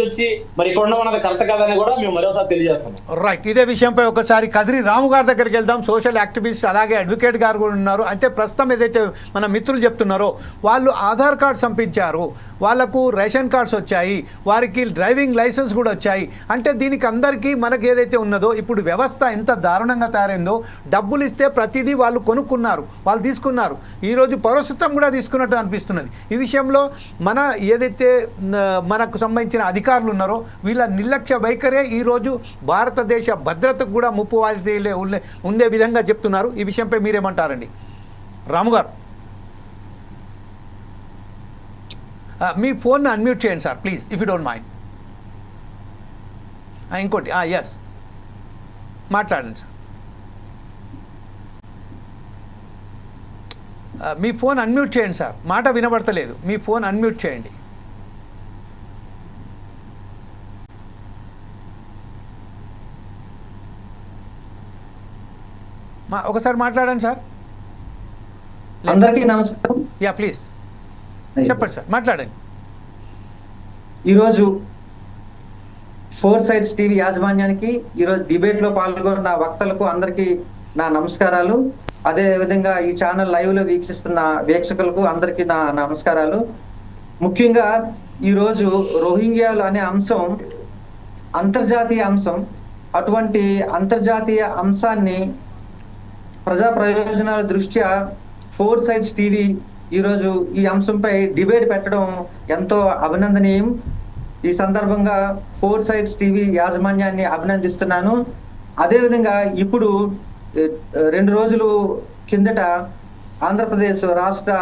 వచ్చి మరి ఇక్కడ ఉన్నది కరెక్ట్ కాదని కూడా మేము మరోసారి తెలియజేస్తున్నాం. రైట్, ఇదే విషయంపై ఒకసారి కదిరి రాము గారి దగ్గరికి వెళ్దాం. సోషల్ యాక్టివిస్ట్ అలాగే అడ్వకేట్ గారు కూడా ఉన్నారు. అయితే ప్రస్తుతం ఏదైతే మన మిత్రులు చెప్తున్నారో వాళ్ళు ఆధార్ కార్డ్ సంపించారు, వాళ్లకు రేషన్ కార్డ్స్ వచ్చాయి, వారికి డ్రైవింగ్ లైసెన్స్ కూడా వచ్చాయి. అంటే దీనికి అందరికీ మనకు ఏదైతే ఉన్నదో ఇప్పుడు వ్యవస్థ ఎంత దారుణంగా తయారైందో, డబ్బులు ఇస్తే ప్రతిదీ వాళ్ళు కొనుక్కున్నారు, వాళ్ళు తీసుకున్నారు. ఈరోజు పౌరసత్వం కూడా తీసుకున్నట్టు అనిపిస్తున్నది. ఈ విషయంలో మన ఏదైతే మనకు సంబంధించిన అధికారులు ఉన్నారో వీళ్ళ నిర్లక్ష్య వైఖరే ఈరోజు భారతదేశ భద్రతకు కూడా ముప్పు వాటిలే ఉండే విధంగా చెప్తున్నారు. ఈ విషయంపై మీరేమంటారండి రాము గారు? మీ ఫోన్ అన్మ్యూట్ చేయండి sir please, if you don't mind. ఇంకోటి ఎస్ మాట్లాడండి సార్. మీ ఫోన్ అన్మ్యూట్ చేయండి సార్, మాట వినబడతలేదు. మీ ఫోన్ అన్మ్యూట్ చేయండి. ఒకసారి మాట్లాడండి సార్. అందరికీ నమస్కారం. యా ప్లీజ్ చెప్పండి సార్, మాట్లాడండి. ఈరోజు ఫోర్ సైడ్స్ టీవీ యాజమాన్యానికి, ఈరోజు డిబేట్ లో పాల్గొన్న వక్తలకు అందరికీ నా నమస్కారాలు. అదే విధంగా ఈ ఛానల్ లైవ్ లో వీక్షిస్తున్న వీక్షకులకు అందరికీ నా నమస్కారాలు. ముఖ్యంగా ఈరోజు రోహింగ్యాలు అనే అంశం అంతర్జాతీయ అంశం. అటువంటి అంతర్జాతీయ అంశాన్ని ప్రజా ప్రయోజనాల దృష్ట్యా ఫోర్ సైడ్స్ టీవీ ఈరోజు ఈ అంశంపై డిబేట్ పెట్టడం ఎంతో అభినందనీయం. ఈ సందర్భంగా ఫోర్ సైడ్స్ టీవీ యాజమాన్యాన్ని అభినందిస్తున్నాను. అదేవిధంగా ఇప్పుడు 2 రోజులు కిందట ఆంధ్రప్రదేశ్ రాష్ట్ర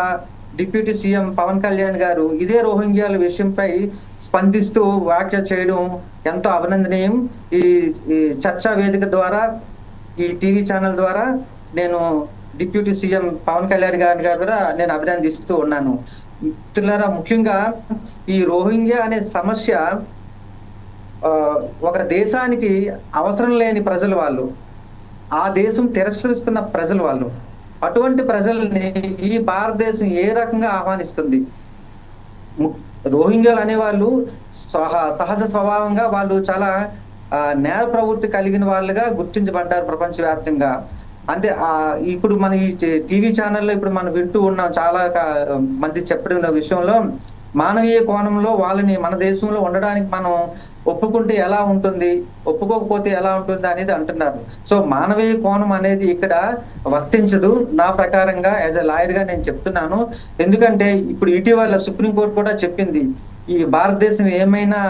డిప్యూటీ సీఎం పవన్ కళ్యాణ్ గారు ఇదే రోహింగ్యాల విషయంపై స్పందిస్తూ వ్యాఖ్య చేయడం ఎంతో అభినందనీయం. ఈ చర్చా వేదిక ద్వారా, ఈ టీవీ ఛానల్ ద్వారా నేను డిప్యూటీ సీఎం పవన్ కళ్యాణ్ గారి కూడా నేను అభినందిస్తూ ఉన్నాను. మిత్రులారా, ముఖ్యంగా ఈ రోహింగ్యా అనే సమస్య ఒక దేశానికి అవసరం లేని ప్రజలు వాళ్ళు, ఆ దేశం తిరస్కరిస్తున్న ప్రజలు వాళ్ళు. అటువంటి ప్రజల్ని ఈ భారతదేశం ఏ రకంగా ఆహ్వానిస్తుంది? రోహింగ్యాలు అనే వాళ్ళు సహజ స్వభావంగా వాళ్ళు చాలా నేర ప్రవృత్తి కలిగిన వాళ్ళుగా గుర్తించబడ్డారు ప్రపంచవ్యాప్తంగా. అంటే ఇప్పుడు మన ఈ టీవీ ఛానల్లో ఇప్పుడు మనం వింటూ ఉన్నాం, చాలా మంది చెప్పిన విషయంలో మానవీయ కోణంలో వాళ్ళని మన దేశంలో ఉండడానికి మనం ఒప్పుకుంటే ఎలా ఉంటుంది, ఒప్పుకోకపోతే ఎలా ఉంటుంది అనేది అంటున్నారు. సో మానవీయ కోణం అనేది ఇక్కడ వర్తించదు నా ప్రకారంగా. యాజ్ ఎ లాయర్ గా నేను చెప్తున్నాను. ఎందుకంటే ఇప్పుడు ఇటీవల సుప్రీంకోర్టు కూడా చెప్పింది, ఈ భారతదేశం ఏమైనా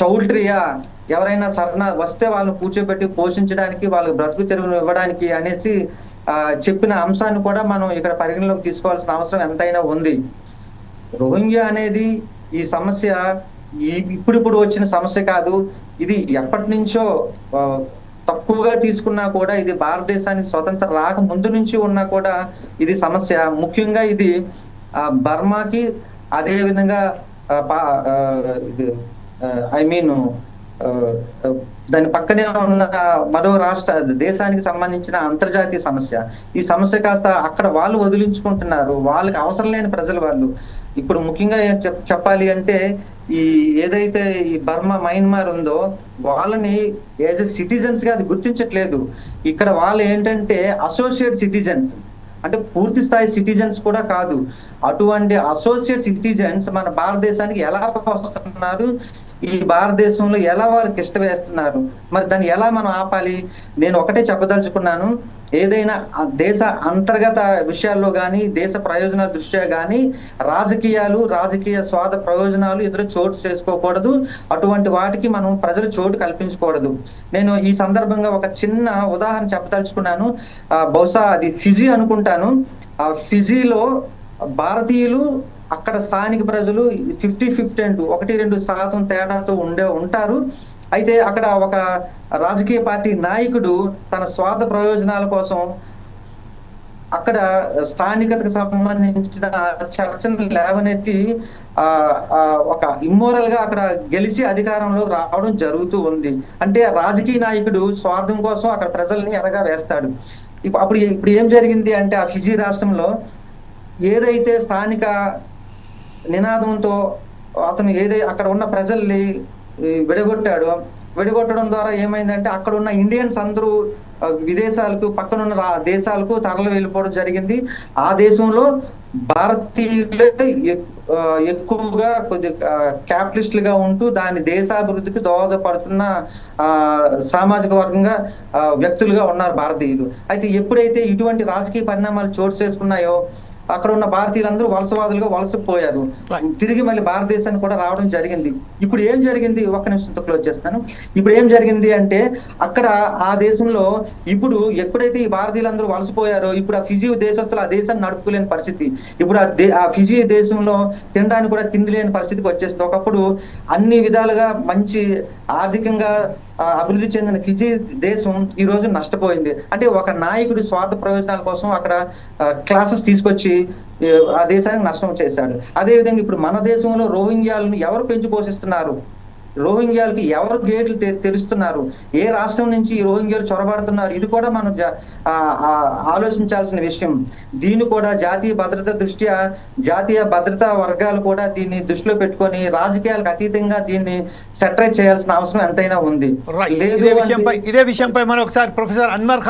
చౌల్ట్రీయా, ఎవరైనా సరణ వస్తే వాళ్ళని కూర్చోబెట్టి పోషించడానికి, వాళ్ళకి బ్రతుకు తెరువును ఇవ్వడానికి అనేసి చెప్పిన అంశాన్ని కూడా మనం ఇక్కడ పరిగణలోకి తీసుకోవాల్సిన అవసరం ఎంతైనా ఉంది. రోహింగ్యా అనేది ఈ సమస్య ఇప్పుడు వచ్చిన సమస్య కాదు. ఇది ఎప్పటి నుంచో తక్కువగా తీసుకున్నా కూడా, ఇది భారతదేశానికి స్వతంత్ర రాక ముందు నుంచి ఉన్నా కూడా ఇది సమస్య. ముఖ్యంగా ఇది బర్మాకి, అదే విధంగా దాని పక్కనే ఉన్న మరో రాష్ట్ర దేశానికి సంబంధించిన అంతర్జాతీయ సమస్య. ఈ సమస్య కాస్త అక్కడ వాళ్ళు వదిలించుకుంటున్నారు, వాళ్ళకి అవసరం లేని ప్రజలు వాళ్ళు. ఇప్పుడు ముఖ్యంగా చెప్పాలి అంటే ఏదైతే ఈ బర్మా మయన్మార్ ఉందో వాళ్ళని యాజ్ ఎ సిటిజన్స్ గా అది గుర్తించట్లేదు. ఇక్కడ వాళ్ళు ఏంటంటే అసోసియేట్ సిటిజన్స్, అంటే పూర్తి స్థాయి సిటిజన్స్ కూడా కాదు. అటువంటి అసోసియేట్ సిటిజన్స్ మన భారతదేశానికి ఎలా వస్తున్నారు, ఈ భారతదేశంలో ఎలా వాళ్ళకి ఇష్ట వేస్తున్నారు, మరి దాన్ని ఎలా మనం ఆపాలి? నేను ఒకటే చెప్పదలుచుకున్నాను, ఏదైనా దేశ అంతర్గత విషయాల్లో కానీ, దేశ ప్రయోజనాల దృష్ట్యా కానీ రాజకీయ స్వార్థ ప్రయోజనాలు ఎదురు చోటు చేసుకోకూడదు. అటువంటి వాటికి మనం ప్రజలు చోటు కల్పించకూడదు. నేను ఈ సందర్భంగా ఒక చిన్న ఉదాహరణ చెప్పదలుచుకున్నాను. బహుశా అది ఫిజీ అనుకుంటాను. ఆ ఫిజీలో భారతీయులు, అక్కడ స్థానిక ప్రజలు 50-50 అంటూ 1-2% తేడాతో ఉంటారు. అయితే అక్కడ ఒక రాజకీయ పార్టీ నాయకుడు తన స్వార్థ ప్రయోజనాల కోసం అక్కడ స్థానికతకు సంబంధించిన చర్చను లేవనెత్తి ఒక ఇమ్మోరల్ గా అక్కడ గెలిచి అధికారంలో రావడం జరుగుతూ ఉంది. అంటే రాజకీయ నాయకుడు స్వార్థం కోసం అక్కడ ప్రజల్ని ఎరగా వేస్తాడు. ఇప్పుడు ఏం జరిగింది అంటే, ఆ ఫిజీ రాష్ట్రంలో ఏదైతే స్థానిక నినాదంతో అతను అక్కడ ఉన్న ప్రజల్ని విడగొట్టాడు. విడగొట్టడం ద్వారా ఏమైందంటే అక్కడ ఉన్న ఇండియన్స్ అందరూ విదేశాలకు, పక్కనున్న దేశాలకు తరలి వెళ్ళిపోవడం జరిగింది. ఆ దేశంలో భారతీయులే ఎక్కువగా క్యాపిటలిస్టులుగా ఉంటూ దాని దేశాభివృద్ధికి దోహదపడుతున్న సామాజిక వర్గంగా వ్యక్తులుగా ఉన్నారు భారతీయులు. అయితే ఎప్పుడైతే ఇటువంటి రాజకీయ పరిణామాలు చోటు చేసుకున్నాయో అక్కడ ఉన్న భారతీయులందరూ వలసవాదులుగా వలసపోయారు. తిరిగి మళ్ళీ భారతదేశానికి కూడా రావడం జరిగింది. ఇప్పుడు ఏం జరిగింది, ఒక్క నిమిషంతో క్లోజ్ చేస్తాను. ఇప్పుడు ఏం జరిగింది అంటే అక్కడ ఆ దేశంలో ఇప్పుడు ఎప్పుడైతే ఈ భారతీయులందరూ వలసపోయారో ఇప్పుడు ఆ ఫిజీ దేశస్తులు ఆ దేశాన్ని నడుపుకోలేని పరిస్థితి. ఇప్పుడు ఆ ఫిజీ దేశంలో తినడానికి కూడా తిండి లేని పరిస్థితికి వచ్చేస్తుంది. ఒకప్పుడు అన్ని విధాలుగా మంచి ఆర్థికంగా అభివృద్ధి చెందిన ఫిజీ దేశం ఈ రోజు నష్టపోయింది. అంటే ఒక నాయకుడి స్వార్థ ప్రయోజనాల కోసం అక్కడ క్లాసెస్ తీసుకొచ్చి ఆ దేశానికి నష్టం చేశాడు. అదేవిధంగా ఇప్పుడు మన దేశంలో రోహింగ్యాలను ఎవరు పెంచి పోషిస్తున్నారు, రోహింగ్యాలకి ఎవరు గేట్లు తెరుస్తున్నారు, ఏ రాష్ట్రం నుంచి ఈ రోహింగ్యాలు చొరబడుతున్నారు, ఇది కూడా మనం ఆలోచించాల్సిన విషయం. దీన్ని కూడా జాతీయ భద్రత దృష్ట్యా జాతీయ భద్రతా వర్గాలు కూడా దీన్ని దృష్టిలో పెట్టుకొని రాజకీయాలకు అతీతంగా దీన్ని సెటరేట్ చేయాల్సిన అవసరం ఎంతైనా ఉంది. ఇదే విషయంపై మనం ఒకసారి ప్రొఫెసర్ అన్వర్ ఖాన్